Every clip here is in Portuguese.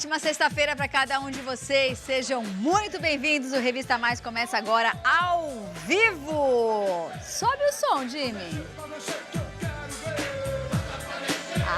ótima sexta-feira para cada um de vocês. Sejam muito bem-vindos. O Revista Mais começa agora ao vivo. Sobe o som, Jimmy.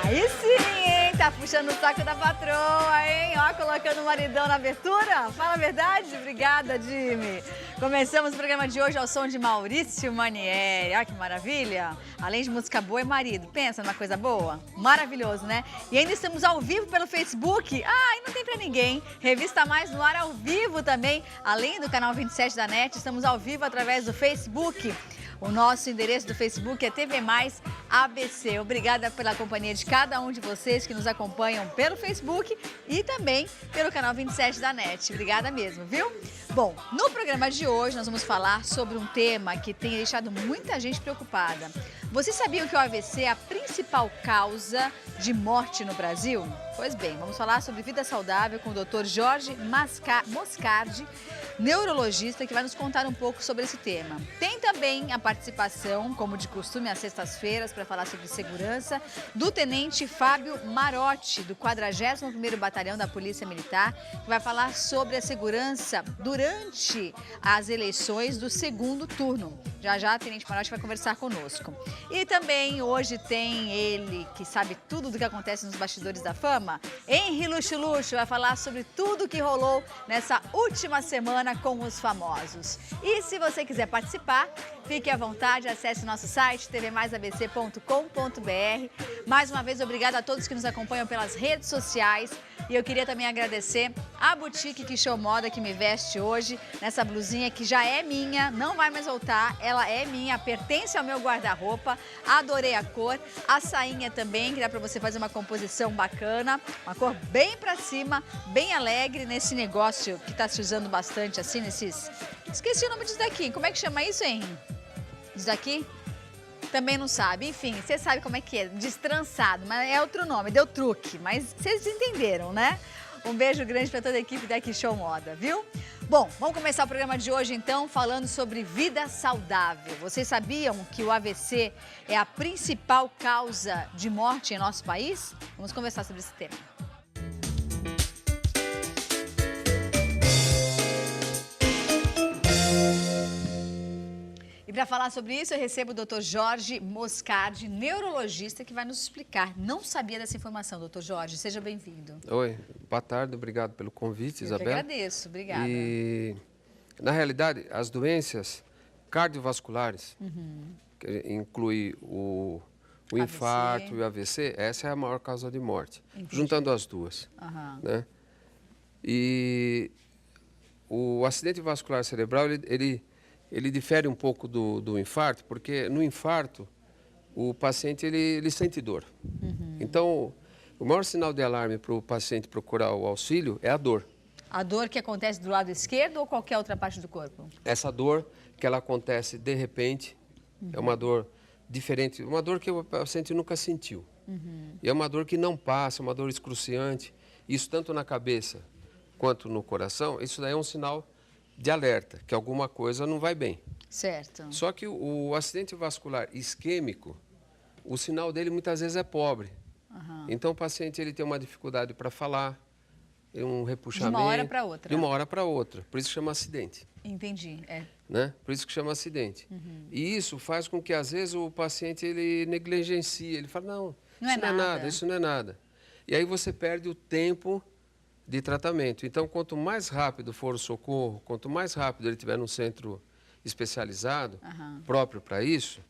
Aí sim, hein? Tá puxando o saco da patroa, hein? Ó, colocando o maridão na abertura. Fala a verdade. Obrigada, Jimmy. Começamos o programa de hoje ao som de Maurício Manieri. Olha que maravilha. Além de música boa, é marido. Pensa numa coisa boa? Maravilhoso, né? E ainda estamos ao vivo pelo Facebook. Ah, e não tem pra ninguém. Revista Mais no ar ao vivo também. Além do canal 27 da NET, estamos ao vivo através do Facebook. O nosso endereço do Facebook é TV Mais ABC. Obrigada pela companhia de cada um de vocês que nos acompanham pelo Facebook e também pelo canal 27 da NET. Obrigada mesmo, viu? Bom, no programa de hoje nós vamos falar sobre um tema que tem deixado muita gente preocupada. Vocês sabiam que o AVC é a principal causa de morte no Brasil? Pois bem, vamos falar sobre vida saudável com o Dr. Jorge Moscardi, neurologista, que vai nos contar um pouco sobre esse tema. Tem também a participação, como de costume, às sextas-feiras, para falar sobre segurança, do tenente Fábio Marotti, do 41º Batalhão da Polícia Militar, que vai falar sobre a segurança durante as eleições do segundo turno. Já já, o tenente Marotti vai conversar conosco. E também hoje tem ele, que sabe tudo do que acontece nos bastidores da fama, Henri Luxo, vai falar sobre tudo que rolou nessa última semana com os famosos. E se você quiser participar, fique à vontade, acesse o nosso site tvmaisabc.com.br. Mais uma vez, obrigada a todos que nos acompanham pelas redes sociais. E eu queria também agradecer a Boutique Que Show Moda, que me veste hoje nessa blusinha que já é minha, não vai mais voltar, ela é minha, pertence ao meu guarda-roupa. Adorei a cor, a sainha também, que dá pra você fazer uma composição bacana, uma cor bem pra cima, bem alegre nesse negócio que tá se usando bastante assim, nesses... Esqueci o nome disso daqui, como é que chama isso, Henri? Isso daqui? Também não sabe, enfim, você sabe como é que é, destrançado, mas é outro nome, deu truque, mas vocês entenderam, né? Um beijo grande para toda a equipe da Que Show Moda, viu? Bom, vamos começar o programa de hoje então falando sobre vida saudável. Vocês sabiam que o AVC é a principal causa de morte em nosso país? Vamos conversar sobre esse tema. E para falar sobre isso, eu recebo o Dr. Jorge Moscardi, neurologista, que vai nos explicar. Não sabia dessa informação, Dr. Jorge. Seja bem-vindo. Oi, boa tarde, obrigado pelo convite, Isabel. Eu que agradeço, obrigada. E, na realidade, as doenças cardiovasculares, que inclui o infarto e o AVC, essa é a maior causa de morte, juntando as duas. Né? E o acidente vascular cerebral, ele difere um pouco do infarto, porque no infarto o paciente ele sente dor. Então, o maior sinal de alarme para o paciente procurar o auxílio é a dor. A dor que acontece do lado esquerdo ou qualquer outra parte do corpo? Essa dor que ela acontece de repente, é uma dor diferente, uma dor que o paciente nunca sentiu. E é uma dor que não passa, uma dor excruciante. Isso tanto na cabeça quanto no coração, isso daí é um sinal de alerta, que alguma coisa não vai bem. Certo. Só que o acidente vascular isquêmico, o sinal dele muitas vezes é pobre. Então o paciente ele tem uma dificuldade para falar, um repuxamento. De uma hora para outra. De uma hora para outra. Por isso que chama acidente. Entendi. Né? Por isso que chama acidente. E isso faz com que às vezes o paciente ele negligencie, ele fala, não, isso não é nada, isso não é nada. E aí você perde o tempo de tratamento. Então, quanto mais rápido for o socorro, quanto mais rápido ele estiver num centro especializado, próprio para isso,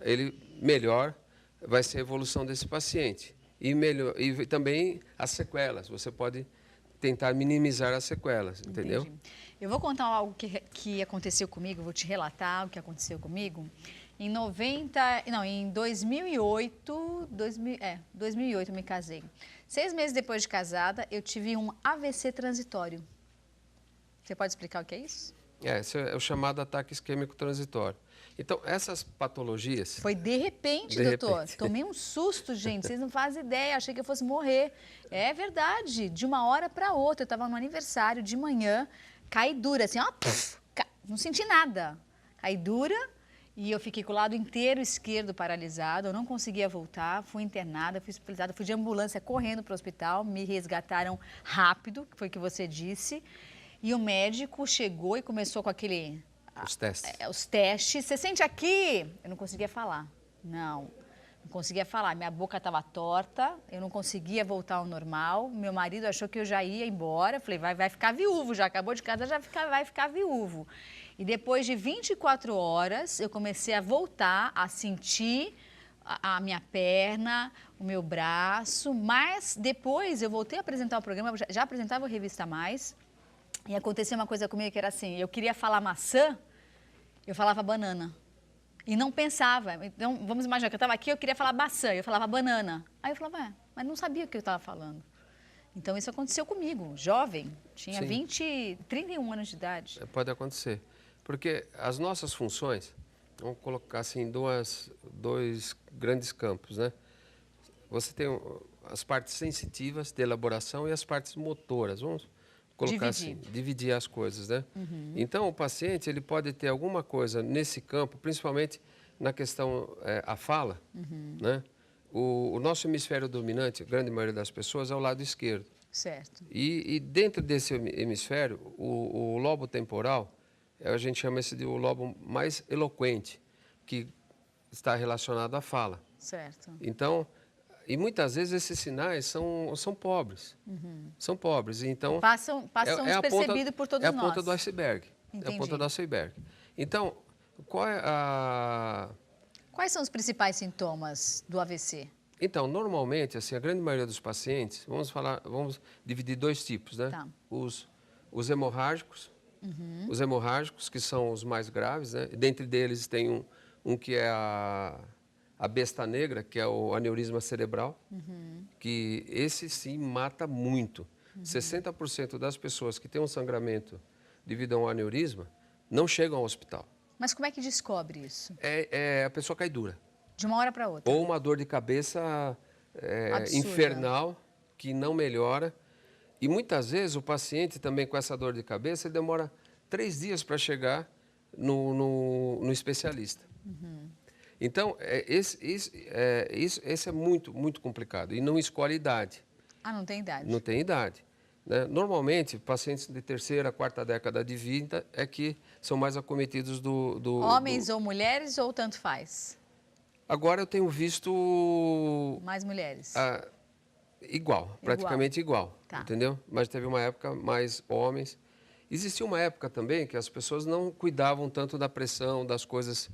ele melhor vai ser a evolução desse paciente. E também as sequelas. Você pode tentar minimizar as sequelas, entendeu? Entendi. Eu vou contar algo que aconteceu comigo, vou te relatar o que aconteceu comigo. Em 2008, 2008 eu me casei. 6 meses depois de casada, eu tive um AVC transitório. Você pode explicar o que é isso? Esse é o chamado ataque isquêmico transitório. Então, essas patologias... Foi de repente, doutor. Tomei um susto, gente. Vocês não fazem ideia. Achei que eu fosse morrer. É verdade. De uma hora para outra. Eu estava no aniversário de manhã, caí dura, assim, ó. Não senti nada. Caí dura E eu fiquei com o lado inteiro esquerdo paralisado, eu não conseguia voltar, fui internada, fui hospitalizada, fui de ambulância correndo para o hospital, me resgataram rápido, que foi o que você disse, e o médico chegou e começou com aquele... Os testes. Os testes. Você sente aqui? Eu não conseguia falar. Não conseguia falar. Minha boca estava torta, eu não conseguia voltar ao normal. Meu marido achou que eu já ia embora. Falei, vai ficar viúvo, já acabou de casa, vai ficar viúvo. E depois de 24 horas, eu comecei a voltar a sentir a minha perna, o meu braço. Mas depois eu voltei a apresentar o programa, já apresentava o Revista Mais. E aconteceu uma coisa comigo que era assim, eu queria falar maçã, eu falava banana. E não pensava. Então, vamos imaginar que eu estava aqui, eu queria falar maçã, eu falava banana. Aí eu falava, mas não sabia o que eu estava falando. Então, isso aconteceu comigo, jovem, tinha 31 anos de idade. Pode acontecer. Porque as nossas funções, vamos colocar assim, dois grandes campos, né? Você tem as partes sensitivas de elaboração e as partes motoras, vamos colocar assim, dividir as coisas, né? Então, o paciente, ele pode ter alguma coisa nesse campo, principalmente na questão, a fala, né? O nosso hemisfério dominante, a grande maioria das pessoas, é o lado esquerdo. Certo. E dentro desse hemisfério, o lobo temporal, a gente chama esse de o lobo mais eloquente, que está relacionado à fala. Certo. Então, e muitas vezes esses sinais são pobres. São pobres. Então, passam despercebidos por todos nós. É a ponta do iceberg. Entendi. É a ponta do iceberg. Então, quais são os principais sintomas do AVC? Então, normalmente, assim, a grande maioria dos pacientes, vamos dividir dois tipos, né? Tá. Os hemorrágicos, os hemorrágicos, que são os mais graves, né? Dentre deles tem um que é a besta negra, que é o aneurisma cerebral, que esse sim mata muito. 60% das pessoas que têm um sangramento devido a um aneurisma não chegam ao hospital. Mas como é que descobre isso? A pessoa cai dura. De uma hora para outra? Ou uma dor de cabeça infernal, que não melhora. E muitas vezes o paciente também com essa dor de cabeça, ele demora 3 dias para chegar no especialista. Então, esse é muito, muito complicado. E não escolhe idade. Ah, não tem idade? Não tem idade. Né? Normalmente, pacientes de 3ª, 4ª década de vida é que são mais acometidos Homens ou mulheres ou tanto faz? Agora eu tenho visto... Mais mulheres? Igual, praticamente igual, tá. Entendeu? Mas teve uma época mais homens. Existia uma época também que as pessoas não cuidavam tanto da pressão, das coisas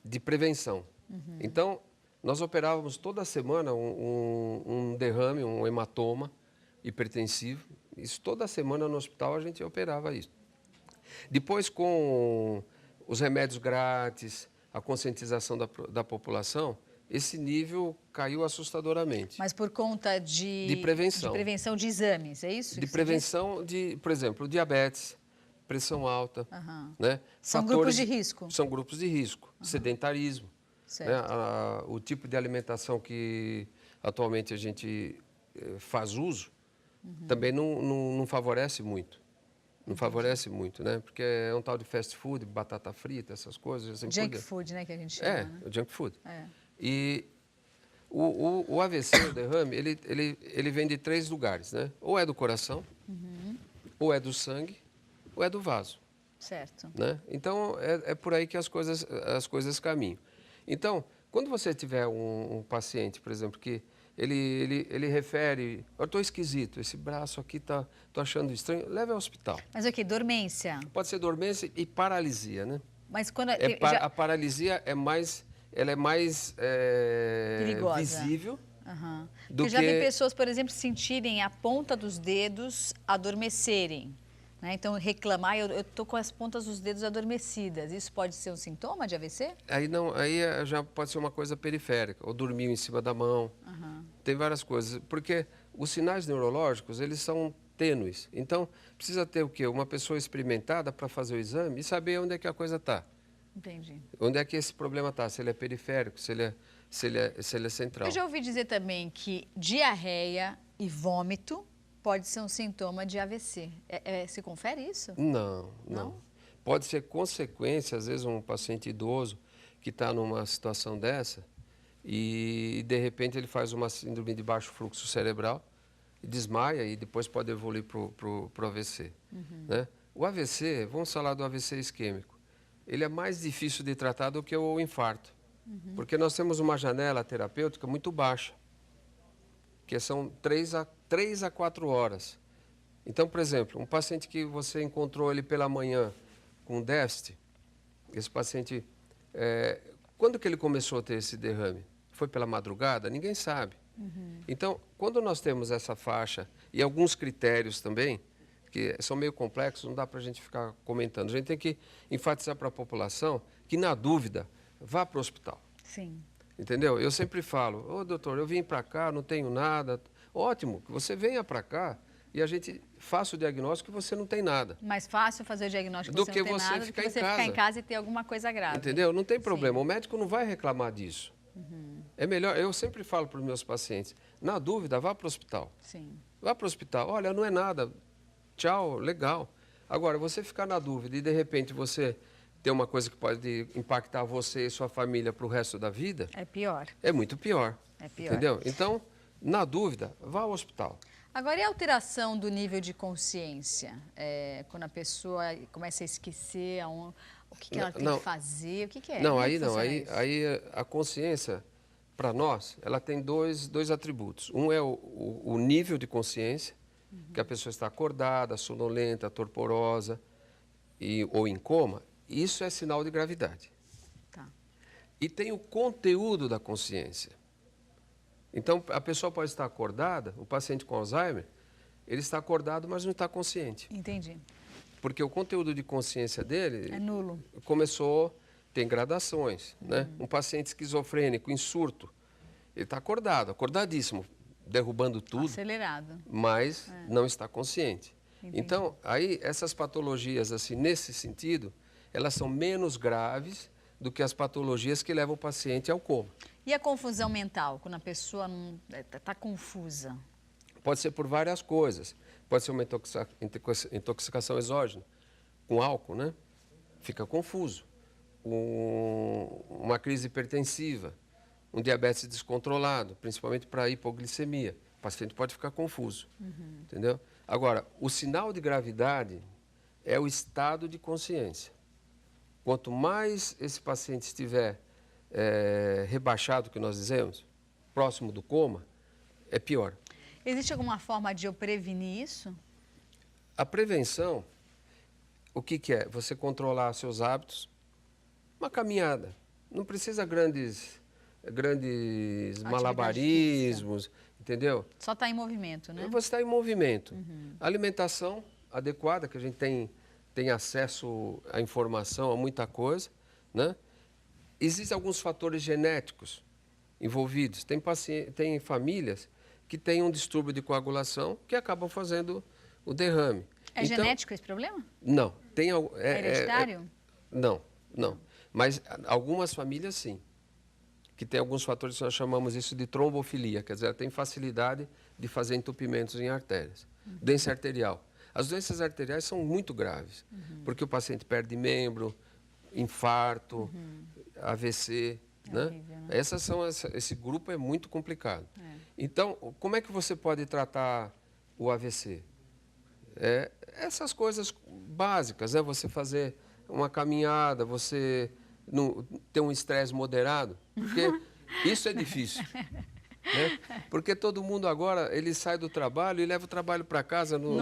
de prevenção. Então, nós operávamos toda semana um derrame, um hematoma hipertensivo. Isso toda semana no hospital a gente operava isso. Depois, com os remédios grátis, a conscientização da população, esse nível caiu assustadoramente. Mas por conta de prevenção. De prevenção de exames, é isso? De prevenção de, por exemplo, diabetes, pressão alta. Né? São grupos de risco? São grupos de risco. Sedentarismo. Né? O tipo de alimentação que atualmente a gente faz uso também não favorece muito. Não favorece muito, né? Porque é um tal de fast food, batata frita, essas coisas. Assim, junk food, né, que a gente chama. É, né? o junk food. É. E o AVC, o derrame, ele vem de 3 lugares, né? Ou é do coração, ou é do sangue, ou é do vaso. Certo. Né? Então, é por aí que as coisas caminham. Então, quando você tiver um paciente, por exemplo, que ele refere, eu estou esquisito, esse braço aqui estou achando estranho, leve ao hospital. Mas o quê? Dormência? Pode ser dormência e paralisia, né? Mas quando... A paralisia é mais perigosa. Visível do Eu já vi pessoas, por exemplo, sentirem a ponta dos dedos adormecerem. Né? Então, reclamar, eu estou com as pontas dos dedos adormecidas. Isso pode ser um sintoma de AVC? Aí já pode ser uma coisa periférica, ou dormir em cima da mão. Tem várias coisas, porque os sinais neurológicos, eles são tênues. Então, precisa ter o quê? Uma pessoa experimentada para fazer o exame e saber onde é que a coisa está. Entendi. Onde é que esse problema está? Se ele é periférico, se ele é central. Eu já ouvi dizer também que diarreia e vômito pode ser um sintoma de AVC. Se confere isso? Não. pode ser consequência, às vezes, um paciente idoso que está numa situação dessa e, de repente, ele faz uma síndrome de baixo fluxo cerebral e desmaia e depois pode evoluir para o AVC. Né? O AVC, vamos falar do AVC isquêmico, ele é mais difícil de tratar do que o infarto, porque nós temos uma janela terapêutica muito baixa, que são 3 a 4 horas. Então, por exemplo, um paciente que você encontrou ele pela manhã com déficit, esse paciente, quando que ele começou a ter esse derrame? Foi pela madrugada? Ninguém sabe. Então, quando nós temos essa faixa e alguns critérios também, que são meio complexos, não dá para a gente ficar comentando. A gente tem que enfatizar para a população que, na dúvida, vá para o hospital. Sim. Entendeu? Eu sempre falo, ô doutor, eu vim para cá, não tenho nada. Ótimo, que você venha para cá e a gente faça o diagnóstico que você não tem nada. Mais fácil fazer o diagnóstico do que que você não tem você nada, do ficar que você em casa. ficar em casa e ter alguma coisa grave. Entendeu? Não tem problema. Sim. O médico não vai reclamar disso. É melhor, eu sempre falo para os meus pacientes, na dúvida, vá para o hospital. Sim. Vá para o hospital. Olha, não é nada. Tchau, legal. Agora, você ficar na dúvida e, de repente, você ter uma coisa que pode impactar você e sua família para o resto da vida, É pior. é muito pior. É pior. Entendeu? Então, na dúvida, vá ao hospital. Agora, e a alteração do nível de consciência? Quando a pessoa começa a esquecer o que ela tem que fazer, o que é? Não, Como é aí que não. funciona Aí, isso? aí a consciência, para nós, ela tem dois atributos. Um é o nível de consciência, que a pessoa está acordada, sonolenta, torporosa ou em coma. Isso é sinal de gravidade. Tá. E tem o conteúdo da consciência. Então, a pessoa pode estar acordada, o paciente com Alzheimer, ele está acordado, mas não está consciente. Entendi. Porque o conteúdo de consciência dele É nulo. tem gradações. Né? Um paciente esquizofrênico, em surto, ele está acordado, acordadíssimo, derrubando tudo, Acelerado. mas não está consciente. Entendi. Então, aí, essas patologias, assim, nesse sentido, elas são menos graves do que as patologias que levam o paciente ao coma. E a confusão mental, quando a pessoa está confusa? Pode ser por várias coisas. Pode ser uma intoxicação exógena, com álcool, né? Fica confuso. Uma crise hipertensiva, um diabetes descontrolado, principalmente para hipoglicemia. O paciente pode ficar confuso, entendeu? Agora, o sinal de gravidade é o estado de consciência. Quanto mais esse paciente estiver rebaixado, que nós dizemos, próximo do coma, é pior. Existe alguma forma de eu prevenir isso? A prevenção, o que é? Você controlar seus hábitos, uma caminhada. Não precisa grandes malabarismos, entendeu? Só está em movimento, né? Você está em movimento. Alimentação adequada, que a gente tem acesso à informação, a muita coisa, né? Existem alguns fatores genéticos envolvidos. Tem famílias que têm um distúrbio de coagulação que acabam fazendo o derrame. É Então, genético esse problema? não. É hereditário? Não. Mas algumas famílias, sim. Que tem alguns fatores que nós chamamos isso de trombofilia, quer dizer, ela tem facilidade de fazer entupimentos em artérias. Doença arterial. As doenças arteriais são muito graves, porque o paciente perde membro, infarto, AVC, né? Horrível, né? Esse grupo é muito complicado. Então, como é que você pode tratar o AVC? Essas coisas básicas, né? Você fazer uma caminhada, você ter um estresse moderado, porque isso é difícil. Né? Porque todo mundo agora, ele sai do trabalho e leva o trabalho para casa no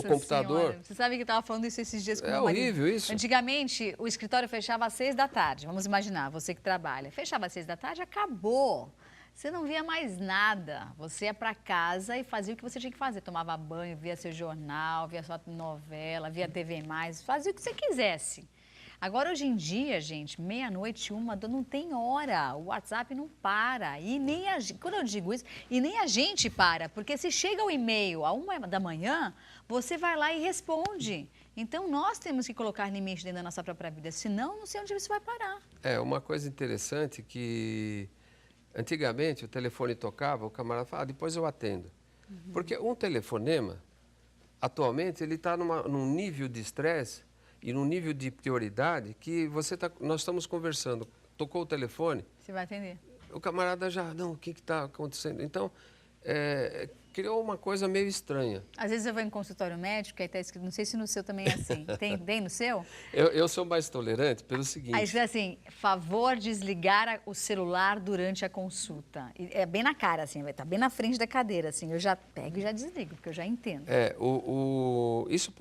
computador. Senhora. Você sabe que eu estava falando isso esses dias com É meu marido. horrível isso. Antigamente, o escritório fechava às 6 da tarde. Vamos imaginar, você que trabalha. Fechava às 6 da tarde, acabou. Você não via mais nada. Você ia para casa e fazia o que você tinha que fazer. Tomava banho, via seu jornal, via sua novela, via TV+, fazia o que você quisesse. Agora, hoje em dia, gente, meia-noite, não tem hora. O WhatsApp não para. E nem quando eu digo isso, e nem a gente para. Porque se chega o e-mail a 1 da manhã, você vai lá e responde. Então, nós temos que colocar limite dentro da nossa própria vida. Senão, não sei onde isso vai parar. Uma coisa interessante que antigamente o telefone tocava, o camarada falava, depois eu atendo. Porque um telefonema, atualmente, ele está num nível de estresse e num nível de prioridade que nós estamos conversando, tocou o telefone, Você vai atender. o camarada já, não, o que está acontecendo? Então, criou uma coisa meio estranha. Às vezes eu vou em consultório médico, aí está escrito, não sei se no seu também é assim. Tem no seu? Eu sou mais tolerante pelo seguinte... Aí diz assim, favor desligar o celular durante a consulta. E é bem na cara, assim, vai estar bem na frente da cadeira, assim. Eu já pego e já desligo, porque eu já entendo. Isso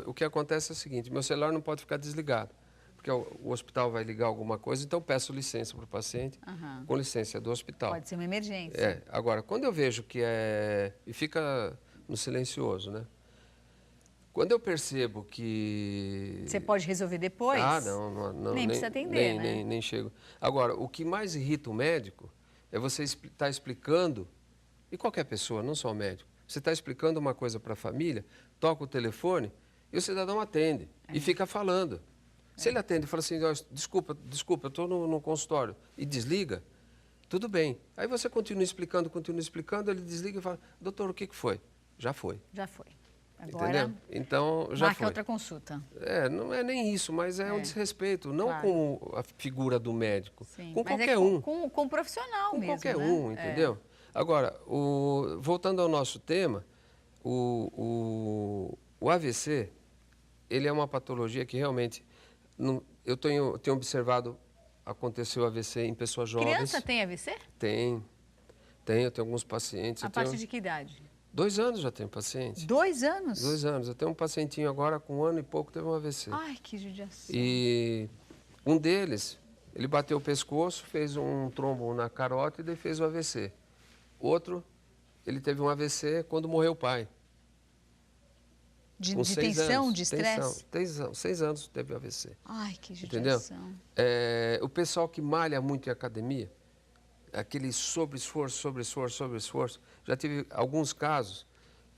o que acontece é o seguinte, meu celular não pode ficar desligado, porque o hospital vai ligar alguma coisa, então eu peço licença para o paciente, com licença do hospital. Pode ser uma emergência. Agora, quando eu vejo que e fica no silencioso, né? Quando eu percebo que... Você pode resolver depois? Não. Nem precisa atender, né? Nem chego. Agora, o que mais irrita o médico é você estar explicando, e qualquer pessoa, não só o médico, você está explicando uma coisa para a família, toca o telefone e o cidadão atende e fica falando. Se ele atende e fala assim, desculpa, eu estou no consultório, e desliga, tudo bem. Aí você continua explicando, ele desliga e fala, doutor, o que foi? Já foi. Já foi. Agora, entendeu? Então, já marca foi. outra consulta. Não é nem isso, mas é um desrespeito, não com a figura do médico, Sim, com mas qualquer um. Com o profissional com mesmo, qualquer né? um, entendeu? Voltando ao nosso tema, o AVC, ele é uma patologia que realmente... eu tenho observado acontecer o AVC em pessoas jovens. Criança tem AVC? Tem, eu tenho alguns pacientes. A partir de que idade? 2 anos já tenho paciente. 2 anos? 2 anos. Eu tenho um pacientinho agora com 1 ano e pouco teve um AVC. Ai, que judiação. E um deles, ele bateu o pescoço, fez um trombo na carótida e fez o AVC. Outro, ele teve um AVC quando morreu o pai. De tensão, de estresse? 6 anos teve AVC. Ai, que judiação. Entendeu? O pessoal que malha muito em academia, aquele sobre-esforço, já tive alguns casos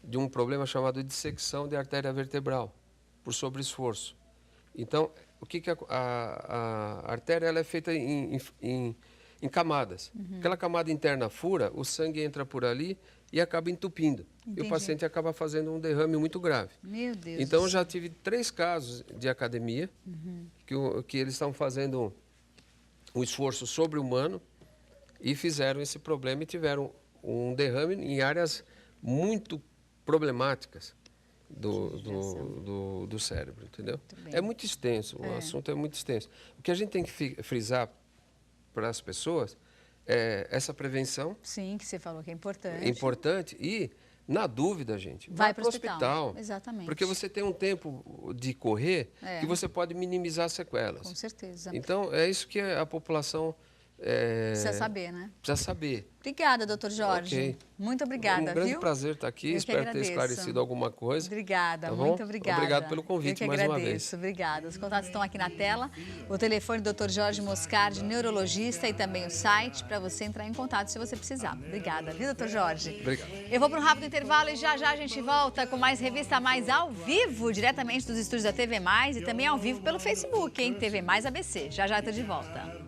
de um problema chamado dissecção de artéria vertebral, por sobre-esforço. Então, o que a artéria ela é feita em camadas. Aquela camada interna fura, o sangue entra por ali e acaba entupindo. Entendi. E o paciente acaba fazendo um derrame muito grave. Meu Deus. Então, eu já tive 3 casos de academia que eles estão fazendo um esforço sobre-humano e fizeram esse problema e tiveram um derrame em áreas muito problemáticas do cérebro, entendeu? É muito extenso, o assunto é muito extenso. O que a gente tem que frisar para as pessoas é essa prevenção. Sim, que você falou que é importante. Importante e, na dúvida, gente, vai para o hospital. Exatamente. Porque você tem um tempo de correr que você pode minimizar sequelas. Com certeza. Então, é isso que a população... precisa saber, né? Precisa saber. Obrigada, doutor Jorge. Okay. Muito obrigada, um grande prazer estar aqui. Espero ter esclarecido alguma coisa. Obrigada, tá muito obrigada. Obrigado pelo convite mais uma vez. Obrigada. Os contatos estão aqui na tela. O telefone do Dr. Jorge Moscardi, neurologista, e também o site para você entrar em contato se você precisar. Obrigada, viu, doutor Jorge? Obrigado. Eu vou para um rápido intervalo e já a gente volta com mais Revista Mais ao vivo, diretamente dos estúdios da TV Mais e também ao vivo pelo Facebook, hein? TV Mais ABC. Já eu tô de volta.